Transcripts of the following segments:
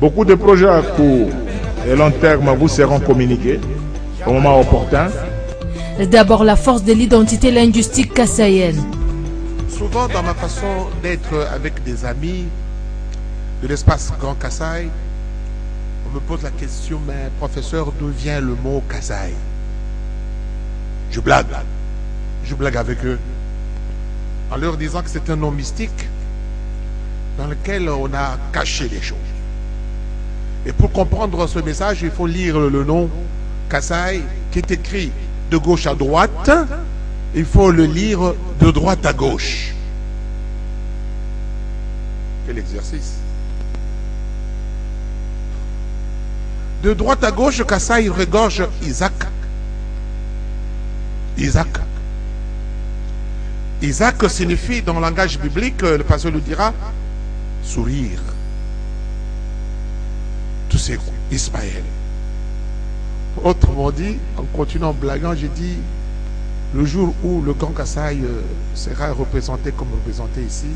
Beaucoup de projets à court et long terme vous seront communiqués au moment opportun. D'abord, la force de l'identité linguistique kassaïenne. Souvent, dans ma façon d'être avec des amis de l'espace Grand Kasaï, on me pose la question, mais professeur, d'où vient le mot Kasaï? Je blague avec eux, en leur disant que c'est un nom mystique dans lequel on a caché les choses. Et pour comprendre ce message, il faut lire le nom Kasaï qui est écrit de gauche à droite. Il faut le lire de droite à gauche. Quel exercice! De droite à gauche, Kasaï regorge Isaac. Isaac signifie, dans le langage biblique, le pasteur le dira, sourire. Tout c'est Ismaël. Autrement dit, en continuant blaguant, j'ai dit, le jour où le Grand Kasaï sera représenté comme représenté ici,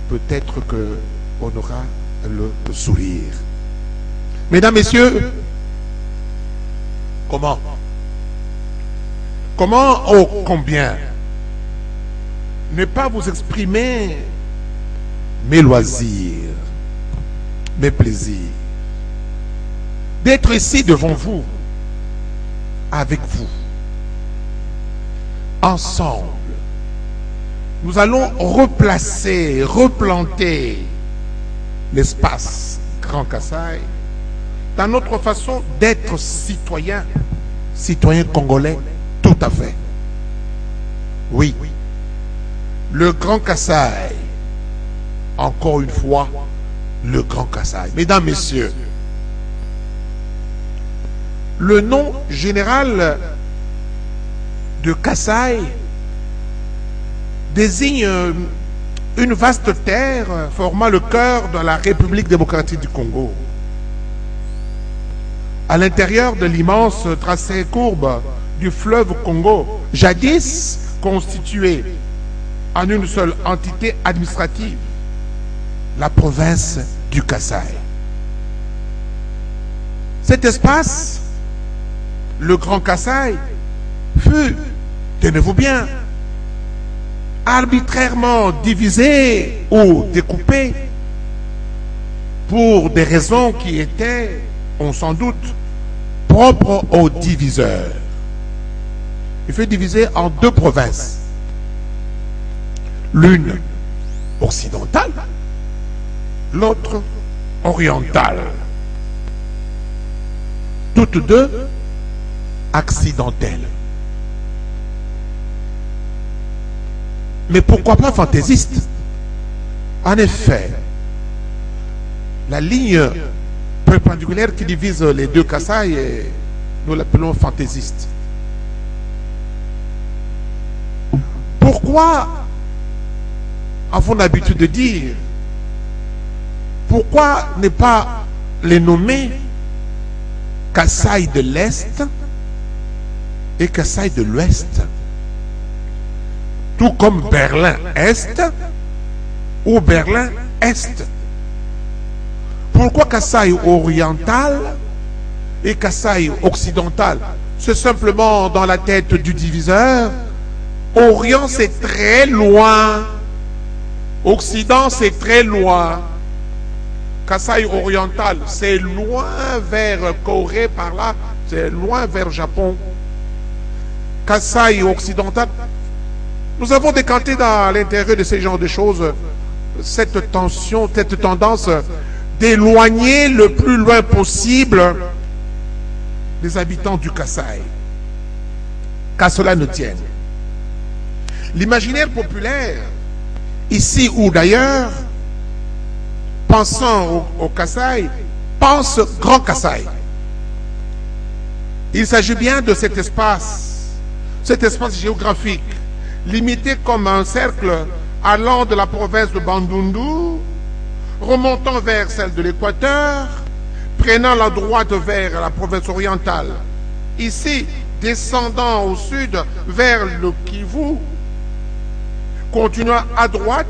peut-être qu'on aura le sourire. Mesdames, Messieurs, comment? Comment, oh combien, ne pas vous exprimer mes loisirs, mes plaisirs, d'être ici devant vous, avec vous, ensemble. Nous allons replacer, replanter l'espace Grand Kasaï dans notre façon d'être citoyen congolais, tout à fait. Oui, le Grand Kasaï, encore une fois, le Grand Kasaï. Mesdames, Messieurs, le nom général de Kasaï désigne une vaste terre formant le cœur de la République démocratique du Congo. À l'intérieur de l'immense tracé courbe du fleuve Congo, jadis constitué en une seule entité administrative, la province du Kasaï. Cet espace, le Grand Kasaï, fut, tenez-vous bien, arbitrairement divisé ou découpé pour des raisons qui étaient, on s'en doute, propres aux diviseurs. Il fut divisé en deux provinces. L'une occidentale, l'autre orientale. Toutes deux accidentelles. Mais pourquoi pas fantaisiste? En effet, la ligne perpendiculaire qui divise les deux Kasaï, nous l'appelons fantaisiste. Pourquoi avons-nous l'habitude de dire, pourquoi ne pas les nommer Kasaï de l'Est et Kasaï de l'Ouest? Tout comme Berlin-Est ou Berlin-Est. Pourquoi Kasaï oriental et Kasaï occidental? C'est simplement dans la tête du diviseur. Orient, c'est très loin. Occident, c'est très loin. Kasaï oriental, c'est loin vers Corée, par là, c'est loin vers Japon. Kasaï occidental, nous avons décanté dans l'intérieur de ces genres de choses cette tension, cette tendance d'éloigner le plus loin possible les habitants du Kasaï. Qu'à cela ne tienne. L'imaginaire populaire, ici ou d'ailleurs, pensant au Kasaï, pense Grand Kasaï. Il s'agit bien de cet espace géographique, limité comme un cercle allant de la province de Bandundu, remontant vers celle de l'Équateur, prenant la droite vers la province orientale. Ici, descendant au sud vers le Kivu, continuant à droite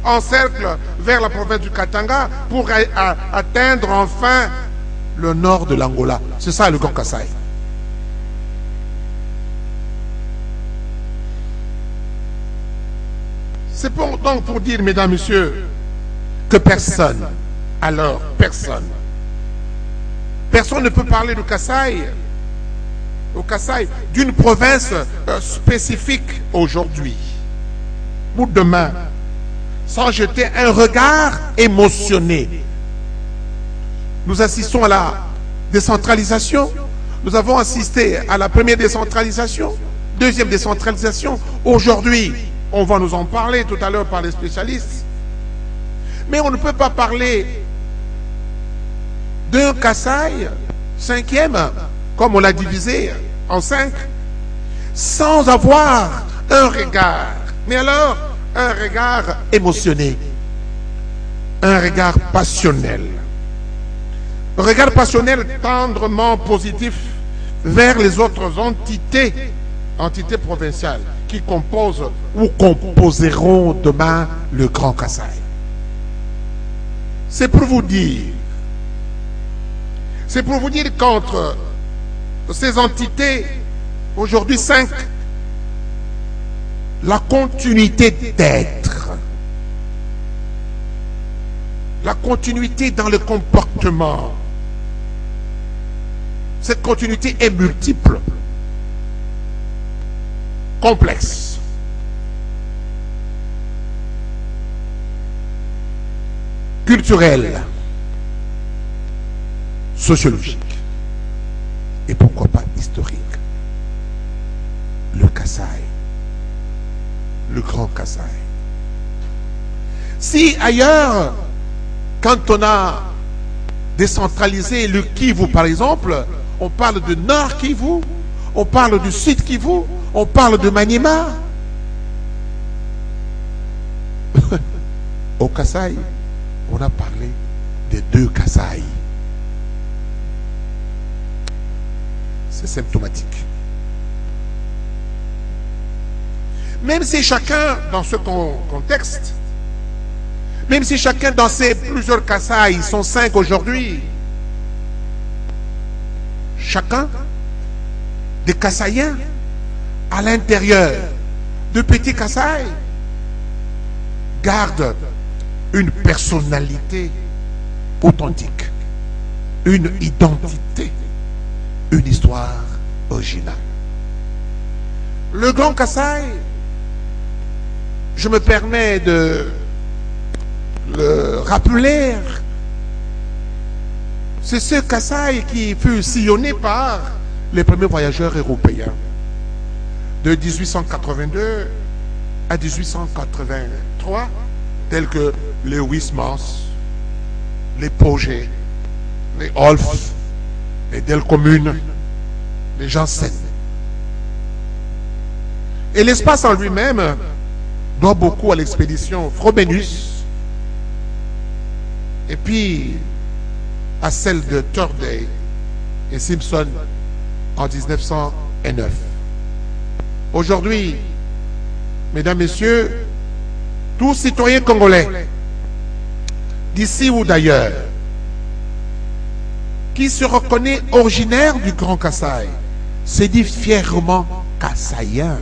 encercle vers la province du Katanga pour atteindre enfin le nord de l'Angola. C'est ça le Grand Kasaï. C'est donc pour dire, mesdames, messieurs, que personne, alors personne ne peut parler du Kasaï, d'une province spécifique aujourd'hui ou demain, sans jeter un regard émotionné. Nous assistons à la décentralisation. Nous avons assisté à la première décentralisation, deuxième décentralisation. Aujourd'hui, on va nous en parler tout à l'heure par les spécialistes. Mais on ne peut pas parler d'un Kasaï cinquième, comme on l'a divisé en 5, sans avoir un regard. Mais alors, un regard émotionné, un regard passionnel. Un regard passionnel tendrement positif vers les autres entités provinciales qui composent ou composeront demain le Grand Kasaï. C'est pour vous dire qu'entre ces entités, aujourd'hui 5, la continuité d'être, la continuité dans le comportement, cette continuité est multiple, complexe. Culturelle, sociologique et pourquoi pas historique. Le Kasaï, le Grand Kasaï. Si ailleurs, quand on a décentralisé le Kivu par exemple, on parle de Nord Kivu, on parle du Sud Kivu, on parle de Maniema. Au Kasaï, on a parlé des 2 Kasaï. C'est symptomatique. Même si chacun, dans ce contexte, même si chacun dans ces plusieurs Kasaï, ils sont 5 aujourd'hui, chacun des Kasaïens à l'intérieur de petits Kasaï garde une personnalité authentique, une identité, une histoire originale. Le Grand Kasaï, je me permets de le rappeler, c'est ce Kasaï qui fut sillonné par les premiers voyageurs européens de 1882 à 1883, tels que les Huysmans, les Pogé, les Olf, les Delcommunes, les Janssen. Et l'espace en lui-même doit beaucoup à l'expédition Frobenius et puis à celle de Turday et Simpson en 1909. Aujourd'hui, mesdames, messieurs, tous citoyens congolais, d'ici ou d'ailleurs, qui se reconnaît originaire du Grand Kasaï, se dit fièrement Kasaïen.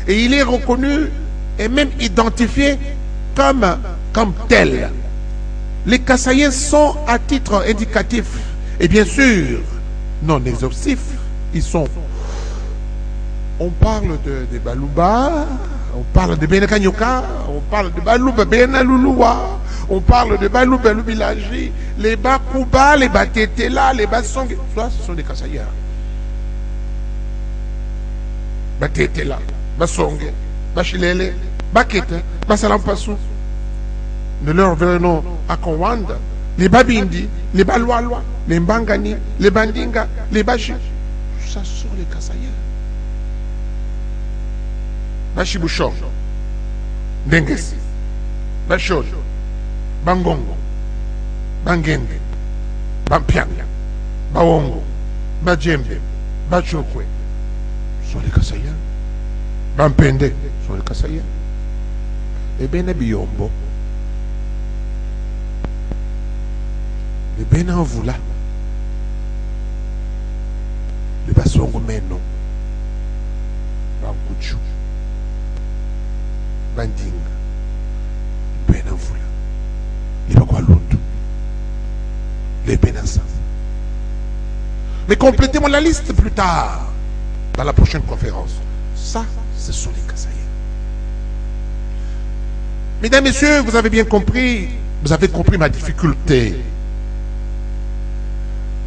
Et il est reconnu et même identifié comme tel. Les Kasaïens sont à titre indicatif et bien sûr non exhaustif. Ils sont. On parle de Balouba, on parle de Benakanyoka, on parle de Balouba Benaluluwa, on parle de Balouba Lubilaji, les Bakouba, les Batetela, les Basong. Ça, ce sont des Kasaïens. Batetela, Basonge, Bachilele, Bakete, Basalampassou. De leur vrai nom à Kowanda, les Babindi, les Balwalwa, les Mbangani, les Bandinga, les Bachi. Ça sont les Kasaïens. Bachibouchon, Dengesi, Bachod, Bangongo, Bangende, Bampianga, Bawongo, Bajembe, Bachokwe, sont les Kasaïens. Bampende sont les Kasaïens. Et bien biombo. Et bien en vous là. Le basongo meno. Bankuchu. Bandinga. Ben en vous là. Il va quoi l'autre. Les pénins. Mais complétez-moi la liste plus tard, dans la prochaine conférence. Ça, ce sont les Kasaïens. Mesdames, Messieurs, vous avez bien compris, ma difficulté.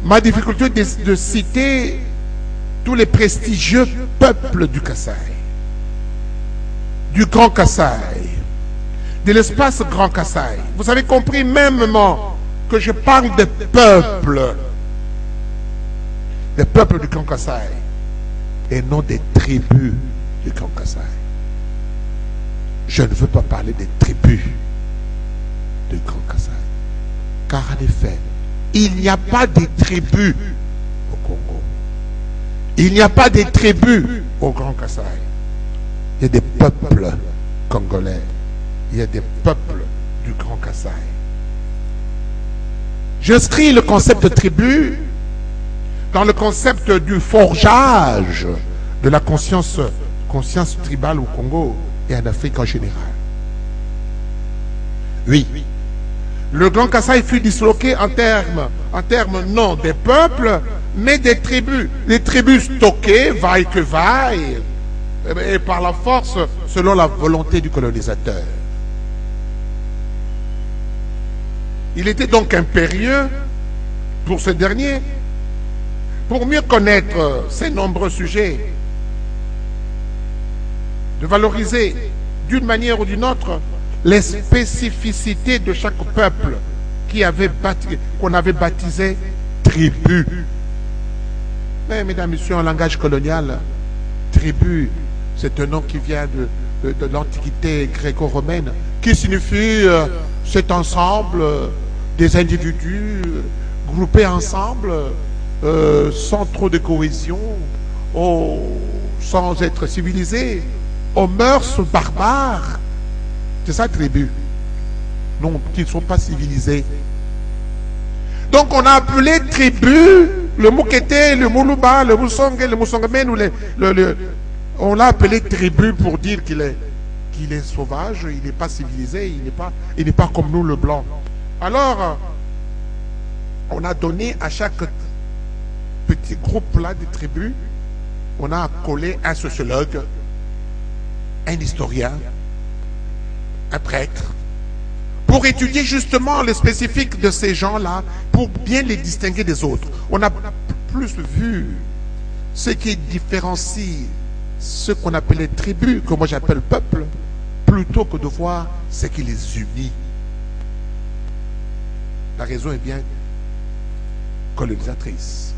Ma difficulté de citer tous les prestigieux peuples du Kasaï, du Grand Kasaï, de l'espace Grand Kasaï. Vous avez compris mêmement que je parle des peuples du Grand Kasaï et non des tribus du Grand Kasaï. Je ne veux pas parler des tribus du Grand Kasaï, car en effet, il n'y a pas de tribus au Congo. Il n'y a pas de tribus au Grand Kasaï. Il y a des peuples congolais. Il y a des peuples du Grand Kasaï. J'inscris le concept de tribu dans le concept du forgeage de la conscience tribale au Congo et en Afrique en général. Oui, le Grand Kasaï fut disloqué en termes non des peuples, mais des tribus. Les tribus stockées, vaille que vaille, et par la force, selon la volonté du colonisateur. Il était donc impérieux pour ce dernier, pour mieux connaître ces nombreux sujets, de valoriser d'une manière ou d'une autre les spécificités de chaque peuple qu'on avait baptisé tribu. Mais mesdames, messieurs, en langage colonial, tribu, c'est un nom qui vient de l'Antiquité gréco-romaine, qui signifie cet ensemble des individus groupés ensemble, sans trop de cohésion, sans être civilisés, aux mœurs barbares. C'est ça, tribu. Non, qui ne sont pas civilisés. Donc on a appelé tribu le Mukete, le Muluba, le Musonge, le Musongamen, on l'a appelé tribu pour dire qu'il est sauvage, il n'est pas civilisé, il n'est pas comme nous le blanc. Alors, on a donné à chaque petit groupe là de tribus, on a collé un sociologue, un historien, un prêtre, pour étudier justement les spécifiques de ces gens-là, pour bien les distinguer des autres. On a plus vu ce qui différencie ce qu'on appelait tribus, que moi j'appelle peuple, plutôt que de voir ce qui les unit. La raison est bien colonisatrice,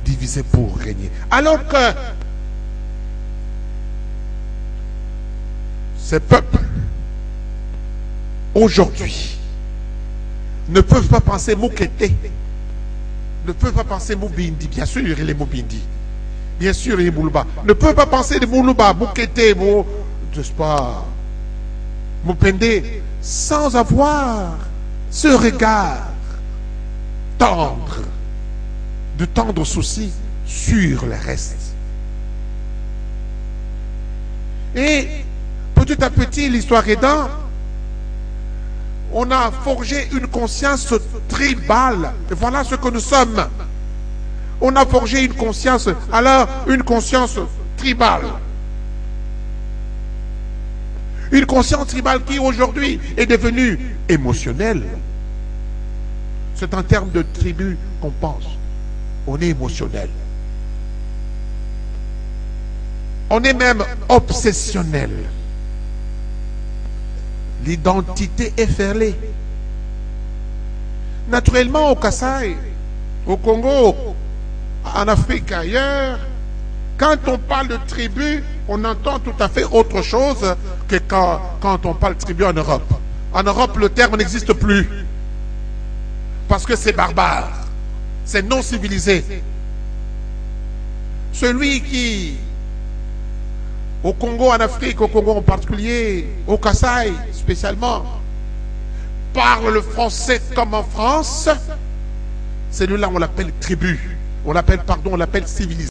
divisée pour régner. Alors que ces peuples, aujourd'hui, ne peuvent pas penser Mukete, ne peuvent pas penser Mubindi. Bien sûr, il y a les Mubindi. Bien sûr, il y a Muluba. Ne peuvent pas penser de Muluba, Mukete, Mupende, sans avoir ce regard tendre, de tendre souci sur le reste. Et petit à petit, l'histoire aidant, on a forgé une conscience tribale. Et voilà ce que nous sommes. On a forgé une conscience, alors une conscience tribale. Une conscience tribale qui aujourd'hui est devenue émotionnelle. C'est en termes de tribu qu'on pense. On est émotionnel. On est même obsessionnel. L'identité est ferlée. Naturellement, au Kasaï, au Congo, en Afrique, ailleurs, quand on parle de tribu, on entend tout à fait autre chose que quand on parle de tribu en Europe. En Europe, le terme n'existe plus. Parce que c'est barbare. C'est non civilisé. Celui qui au Congo, en Afrique, au Congo en particulier, au Kasaï spécialement, parle le français comme en France, celui-là on l'appelle tribu, on l'appelle civilisation.